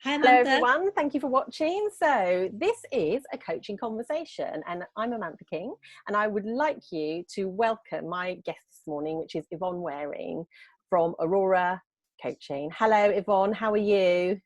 Hi, Hello Amantha. everyone, thank you for watching. So this is a coaching conversation and I'm Amantha King and I would like you to welcome my guest this morning, which is Yvonne Waring from Aurora Coaching. Hello Yvonne, how are you?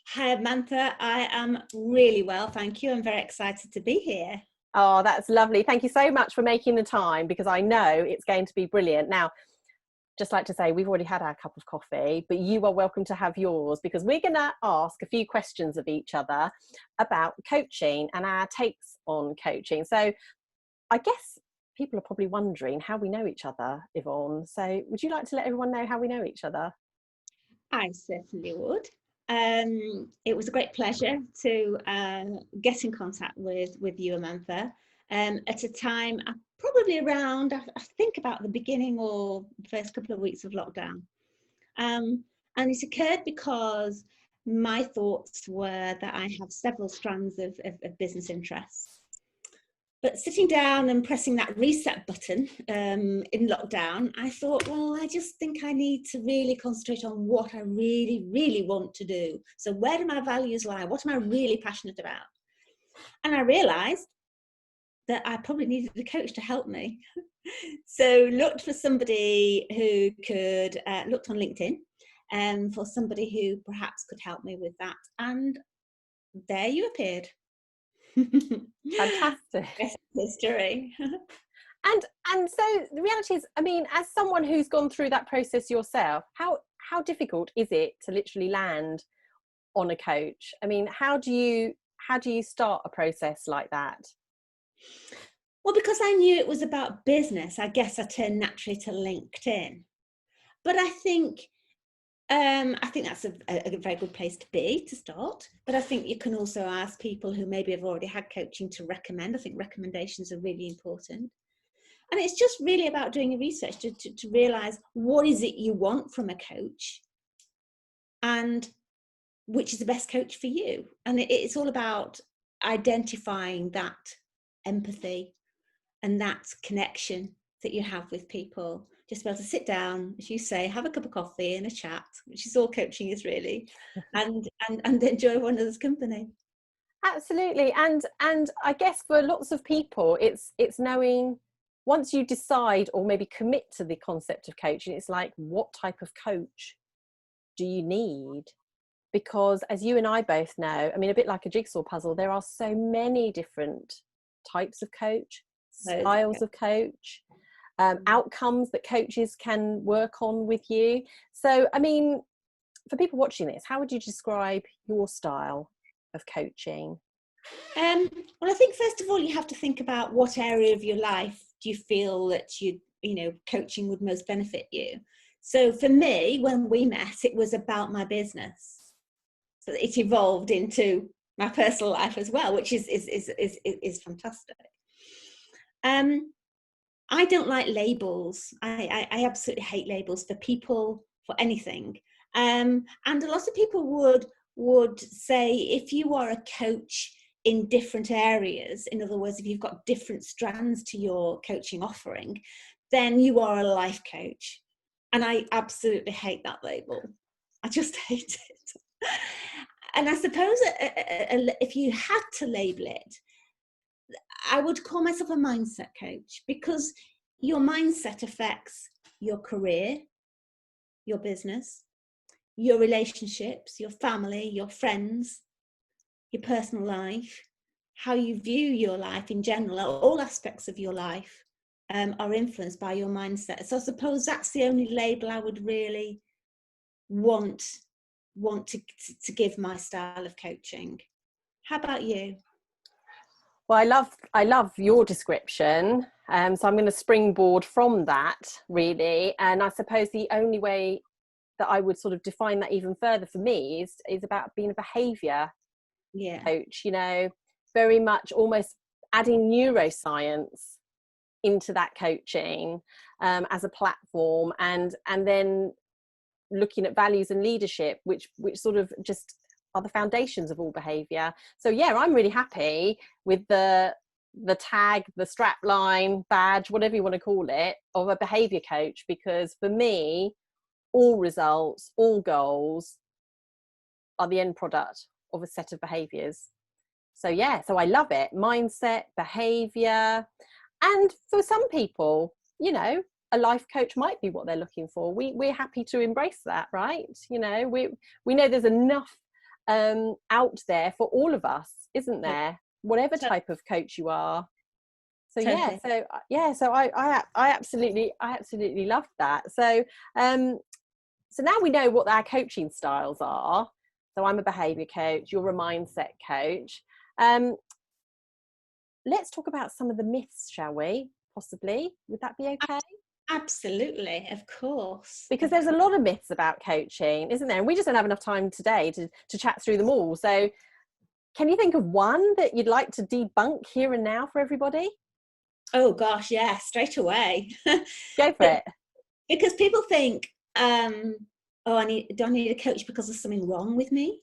Hi, Amantha. I am really well, thank you. I'm very excited to be here. Oh, that's lovely. Thank you so much for making the time because I know it's going to be brilliant. Now, just like to say, we've already had our cup of coffee, but you are welcome to have yours because we're going to ask a few questions of each other about coaching and our takes on coaching. So I guess people are probably wondering how we know each other, Yvonne. So would you like to let everyone know how we know each other? I certainly would. It was a great pleasure to get in contact with you, Amantha, at a time probably around, I think about the beginning or first couple of weeks of lockdown. And it occurred because my thoughts were that I have several strands of business interests. But sitting down and pressing that reset button in lockdown, I thought, well, I just think I need to really concentrate on what I really, really want to do. So where do my values lie? What am I really passionate about? And I realized that I probably needed a coach to help me. So looked for somebody who could, looked on LinkedIn for somebody who perhaps could help me with that. And there you appeared. Fantastic. History. And so the reality is, I mean, as someone who's gone through that process yourself, how difficult is it to literally land on a coach? I mean, how do you start a process like that? Well, because I knew it was about business, I guess I turned naturally to LinkedIn. But I think that's a very good place to be to start. But I think you can also ask people who maybe have already had coaching to recommend. I think recommendations are really important. And it's just really about doing your research to realize what is it you want from a coach and which is the best coach for you. And it's all about identifying that empathy and that connection that you have with people. Just be able to sit down, as you say, have a cup of coffee and a chat, which is all coaching is really, and enjoy one another's company. Absolutely. And I guess for lots of people, it's knowing, once you decide or maybe commit to the concept of coaching, it's like, what type of coach do you need? Because as you and I both know, I mean, a bit like a jigsaw puzzle, there are so many different types of coach, styles of coach, outcomes that coaches can work on with you. So, I mean, for people watching this, how would you describe your style of coaching? Well, I think first of all, you have to think about what area of your life do you feel that you know coaching would most benefit you. So for me, when we met, it was about my business. So it evolved into my personal life as well, which is fantastic. I don't like labels. I absolutely hate labels for people, for anything. And a lot of people would say if you are a coach in different areas, in other words, if you've got different strands to your coaching offering, then you are a life coach. And I absolutely hate that label. I just hate it. And I suppose if you had to label it, I would call myself a mindset coach, because your mindset affects your career, your business, your relationships, your family, your friends, your personal life, how you view your life in general. All aspects of your life are influenced by your mindset. So I suppose that's the only label I would really want to give my style of coaching. How about you? Well, I love your description. So I'm going to springboard from that, really. And I suppose the only way that I would sort of define that even further for me is about being a behaviour coach, you know, very much almost adding neuroscience into that coaching as a platform, and then looking at values and leadership, which sort of just are the foundations of all behavior. So yeah, I'm really happy with the tag, the strap line, badge, whatever you want to call it, of a behavior coach, because for me, all results, all goals are the end product of a set of behaviors. So yeah, so I love it. Mindset, behavior. And for some people, you know, a life coach might be what they're looking for. We're happy to embrace that, right? You know, we know there's enough out there for all of us, isn't there? Whatever type of coach you are. So yeah, Totally. so I absolutely love that. So so now we know what our coaching styles are. So I'm a behavior coach, you're a mindset coach. Let's talk about some of the myths, shall we? Possibly. Would that be okay? Absolutely, of course. Because there's a lot of myths about coaching, isn't there? And we just don't have enough time today to chat through them all. So can you think of one that you'd like to debunk here and now for everybody? Oh gosh, yeah, straight away. Go for it. Because people think, oh, do I need a coach because there's something wrong with me?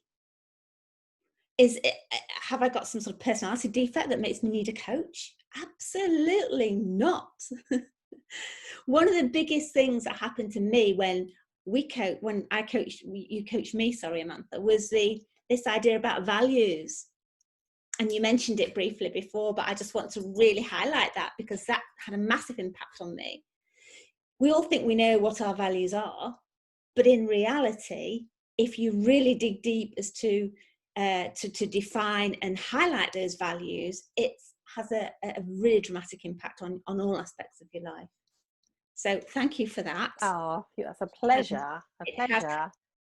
Have I got some sort of personality defect that makes me need a coach? Absolutely not. One of the biggest things that happened to me when I coached, you coached me, sorry, Amantha, was this idea about values. And you mentioned it briefly before, but I just want to really highlight that because that had a massive impact on me. We all think we know what our values are, but in reality, if you really dig deep as to define and highlight those values, it has a really dramatic impact on all aspects of your life. So thank you for that. Oh, that's a pleasure. It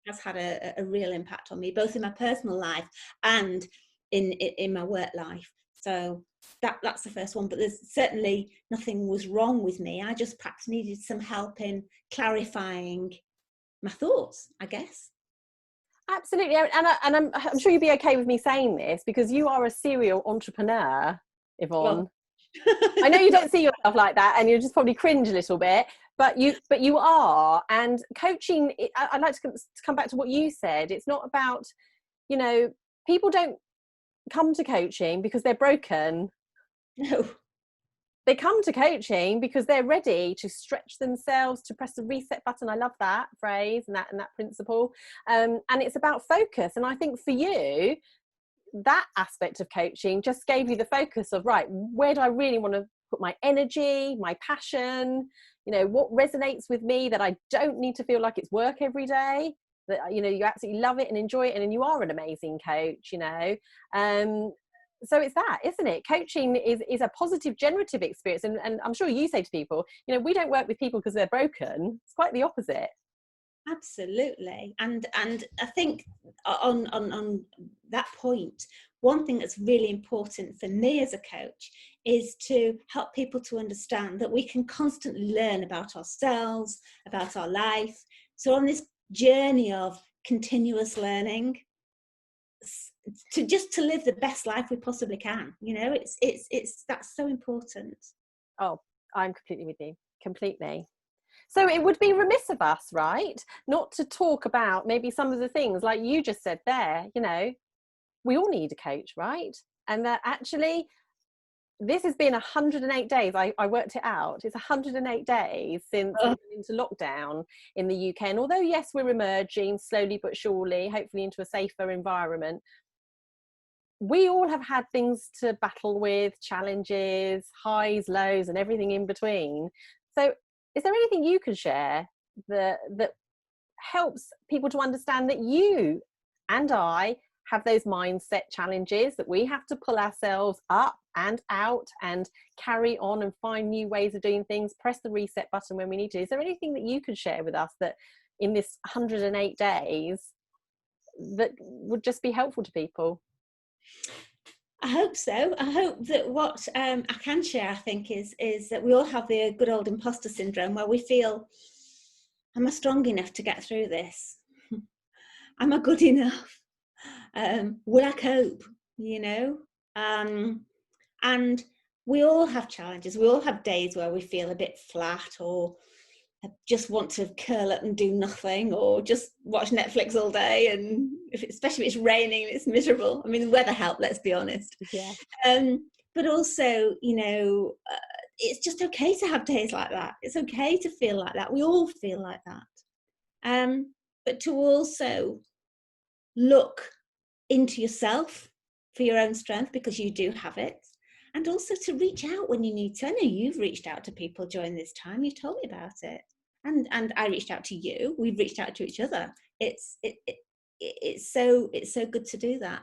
has had a real impact on me, both in my personal life and in my work life. So that's the first one. But there's certainly nothing was wrong with me. I just perhaps needed some help in clarifying my thoughts, I guess. Absolutely. And I'm sure you'll be okay with me saying this because you are a serial entrepreneur, Yvonne. Well, I know you don't see yourself like that and you just probably cringe a little bit, but you are. And coaching, I'd like to come back to what you said. It's not about, you know, people don't come to coaching because they're broken. no. They come to coaching because they're ready to stretch themselves, to press the reset button. I love that phrase and that principle. And it's about focus. And I think for you, that aspect of coaching just gave you the focus of, right, where do I really want to put my energy, my passion, you know, what resonates with me that I don't need to feel like it's work every day, that, you know, you absolutely love it and enjoy it, and you are an amazing coach, you know. So it's that, isn't it? Coaching is a positive generative experience, and I'm sure you say to people, you know, we don't work with people because they're broken. It's quite the opposite. Absolutely. And I think on that point, one thing that's really important for me as a coach is to help people to understand that we can constantly learn about ourselves, about our life. So on this journey of continuous learning, to live the best life we possibly can, you know, it's that's so important. Oh, I'm completely with you. Completely. So it would be remiss of us, right, not to talk about maybe some of the things like you just said there. You know, we all need a coach, right? And that actually, this has been 108 days. I worked it out. It's 108 days since we went into lockdown in the UK. And although, yes, we're emerging slowly but surely, hopefully into a safer environment, we all have had things to battle with, challenges, highs, lows, and everything in between. So is there anything you can share that helps people to understand that you and I have those mindset challenges, that we have to pull ourselves up and out and carry on and find new ways of doing things, press the reset button when we need to? Is there anything that you could share with us that in this 108 days that would just be helpful to people? I hope so. I hope that what I can share, I think, is that we all have the good old imposter syndrome where we feel, am I strong enough to get through this? Am I good enough? Will I cope? You know? And we all have challenges. We all have days where we feel a bit flat, or just want to curl up and do nothing, or just watch Netflix all day, and especially if it's raining and it's miserable. I mean, the weather helped, let's be honest. Yeah. But also, you know, it's just okay to have days like that. It's okay to feel like that. We all feel like that. But to also look into yourself for your own strength, because you do have it, and also to reach out when you need to. I know you've reached out to people during this time. You told me about it, and I reached out to you. We've reached out to each other. It's so good to do that.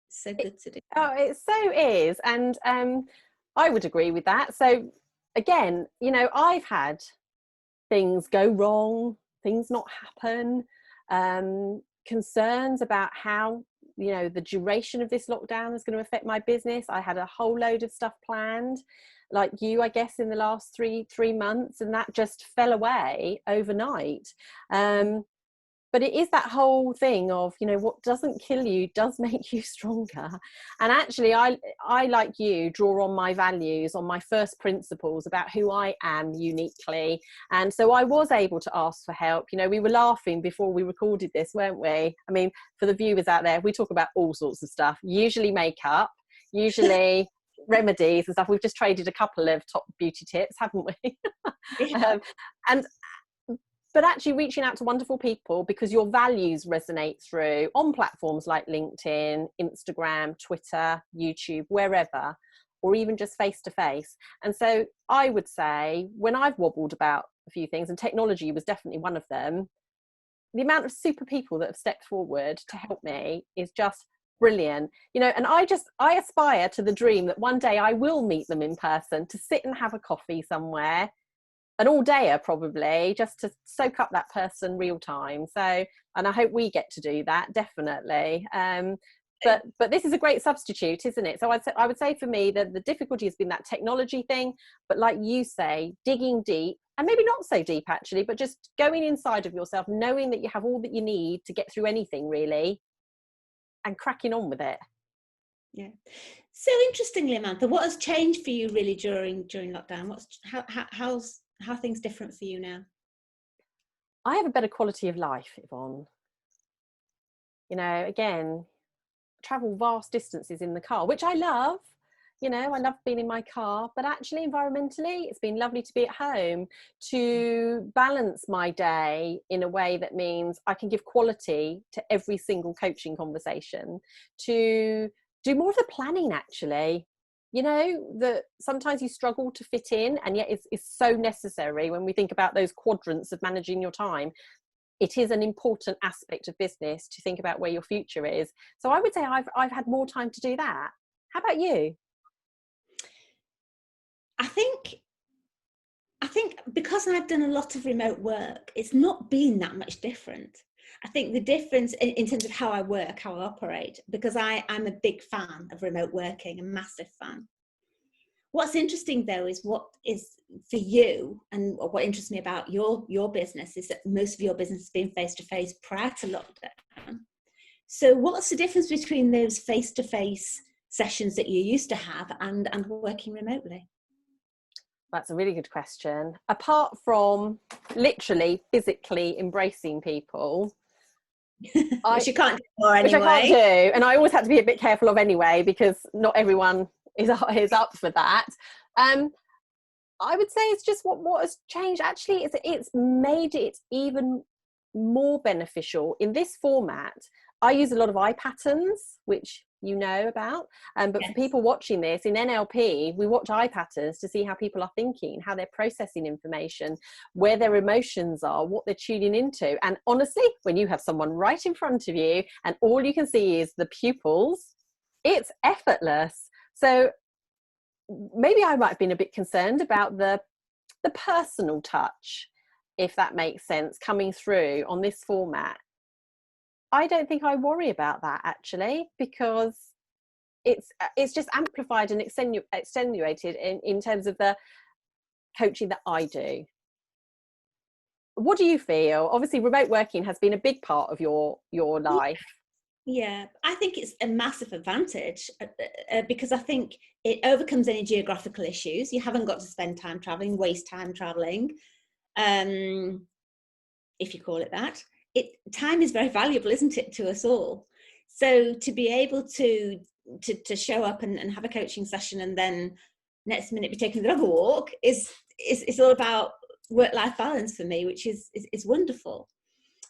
So good to do that. Oh, it so is. And I would agree with that. So again, you know, I've had things go wrong, things not happen, concerns about how, you know, the duration of this lockdown is going to affect my business. I had a whole load of stuff planned, like you, I guess, in the last three months, and that just fell away overnight. But it is that whole thing of, you know, what doesn't kill you does make you stronger. And actually, I like you, draw on my values, on my first principles about who I am uniquely. And so I was able to ask for help. You know, we were laughing before we recorded this, weren't we? I mean, for the viewers out there, we talk about all sorts of stuff, usually makeup, usually remedies and stuff. We've just traded a couple of top beauty tips, haven't we? Yeah. But actually reaching out to wonderful people because your values resonate through on platforms like LinkedIn, Instagram, Twitter, YouTube, wherever, or even just face to face. And so I would say when I've wobbled about a few things, and technology was definitely one of them, the amount of super people that have stepped forward to help me is just brilliant. You know, and I aspire to the dream that one day I will meet them in person, to sit and have a coffee somewhere, an all-dayer probably, just to soak up that person real time. So, and I hope we get to do that, definitely. But this is a great substitute, isn't it? So I would say for me that the difficulty has been that technology thing, but like you say, digging deep, and maybe not so deep actually, but just going inside of yourself, knowing that you have all that you need to get through anything really, and cracking on with it. Yeah. So interestingly, Amantha, what has changed for you really during lockdown? How are things different for you now? I have a better quality of life, Yvonne. You know, again, travel vast distances in the car, which I love. You know, I love being in my car, but actually environmentally, it's been lovely to be at home, to balance my day in a way that means I can give quality to every single coaching conversation, to do more of the planning actually. You know, that sometimes you struggle to fit in, and yet it's so necessary when we think about those quadrants of managing your time. It is an important aspect of business to think about where your future is. So I would say I've had more time to do that. How about you? I think because I've done a lot of remote work, it's not been that much different. I think the difference in terms of how I work, how I operate, because I'm a big fan of remote working, a massive fan. What's interesting though is what is for you, and what interests me about your business is that most of your business has been face-to-face prior to lockdown. So what's the difference between those face-to-face sessions that you used to have and working remotely? That's a really good question. Apart from literally physically embracing people, Which you can't do more anyway. Which I can't do, and I always had to be a bit careful of anyway, because not everyone is up for that. I would say it's just what has changed. Actually, it's made it even more beneficial in this format. I use a lot of eye patterns, which you know about, but yes. For people watching this in NLP, we watch eye patterns to see how people are thinking, how they're processing information, where their emotions are, what they're tuning into. And honestly, when you have someone right in front of you and all you can see is the pupils, it's effortless. So maybe I might have been a bit concerned about the personal touch, if that makes sense, coming through on this format. I don't think I worry about that actually, because it's just amplified and extenuated in terms of the coaching that I do. What do you feel? Obviously, remote working has been a big part of your life. Yeah, I think it's a massive advantage because I think it overcomes any geographical issues. You haven't got to spend time traveling, waste time traveling, if you call it that. Time is very valuable, isn't it, to us all? So to be able to show up and have a coaching session and then next minute be taking the dog a walk is all about work-life balance for me, which is wonderful.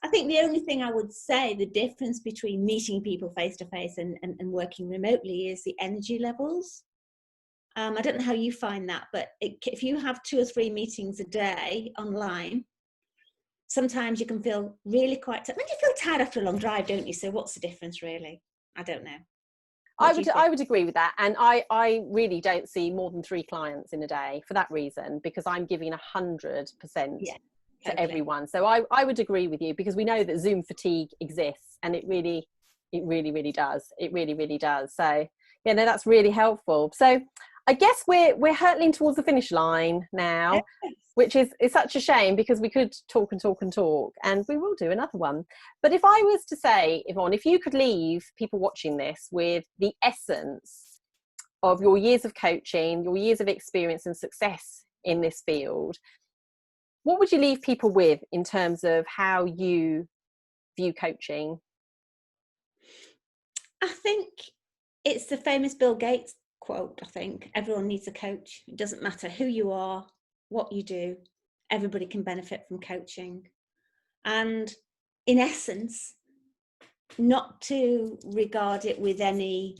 I think the only thing I would say, the difference between meeting people face to face and working remotely is the energy levels. I don't know how you find that, but if you have 2 or 3 meetings a day online, sometimes you can feel really quite, I mean, you feel tired after a long drive, don't you? So what's the difference really? I don't know. I would agree with that. And I really don't see more than 3 clients in a day for that reason, because I'm giving 100% to everyone. So I would agree with you, because we know that Zoom fatigue exists, and it really does. It really does. So yeah, no, that's really helpful. So I guess we're hurtling towards the finish line now, which is such a shame, because we could talk and talk and talk, and we will do another one. But if I was to say, Yvonne, if you could leave people watching this with the essence of your years of coaching, your years of experience and success in this field, what would you leave people with in terms of how you view coaching? I think it's the famous Bill Gates quote. I think everyone needs a coach. It doesn't matter who you are, what you do, everybody can benefit from coaching. And in essence, not to regard it with any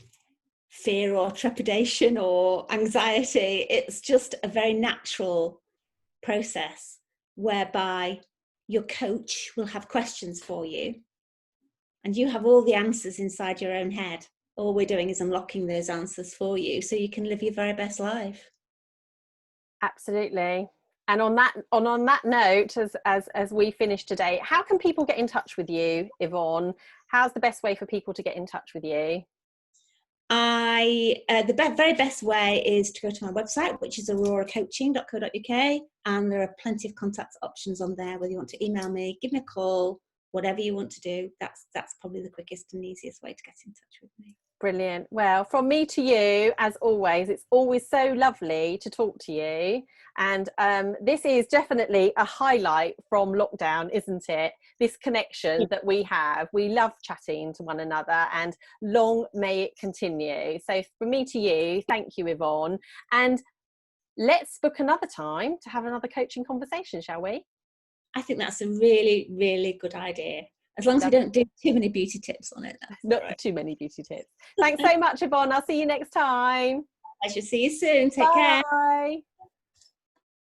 fear or trepidation or anxiety. It's just a very natural process whereby your coach will have questions for you and you have all the answers inside your own head. All we're doing is unlocking those answers for you so you can live your very best life. Absolutely. And on that note, as we finish today, how can people get in touch with you, Yvonne? How's the best way for people to get in touch with you? The very best way is to go to my website, which is auroracoaching.co.uk, and there are plenty of contact options on there, whether you want to email me, give me a call, whatever you want to do. That's probably the quickest and easiest way to get in touch with me. Brilliant. Well, from me to you, as always, it's always so lovely to talk to you. And this is definitely a highlight from lockdown, isn't it? This connection that we have. We love chatting to one another, and long may it continue. So from me to you, thank you, Yvonne. And let's book another time to have another coaching conversation, shall we? I think that's a really, really good idea. As long as we don't do too many beauty tips on it. Not right. Too many beauty tips. Thanks so much, Yvonne. I'll see you next time. I shall see you soon. Take care. Bye.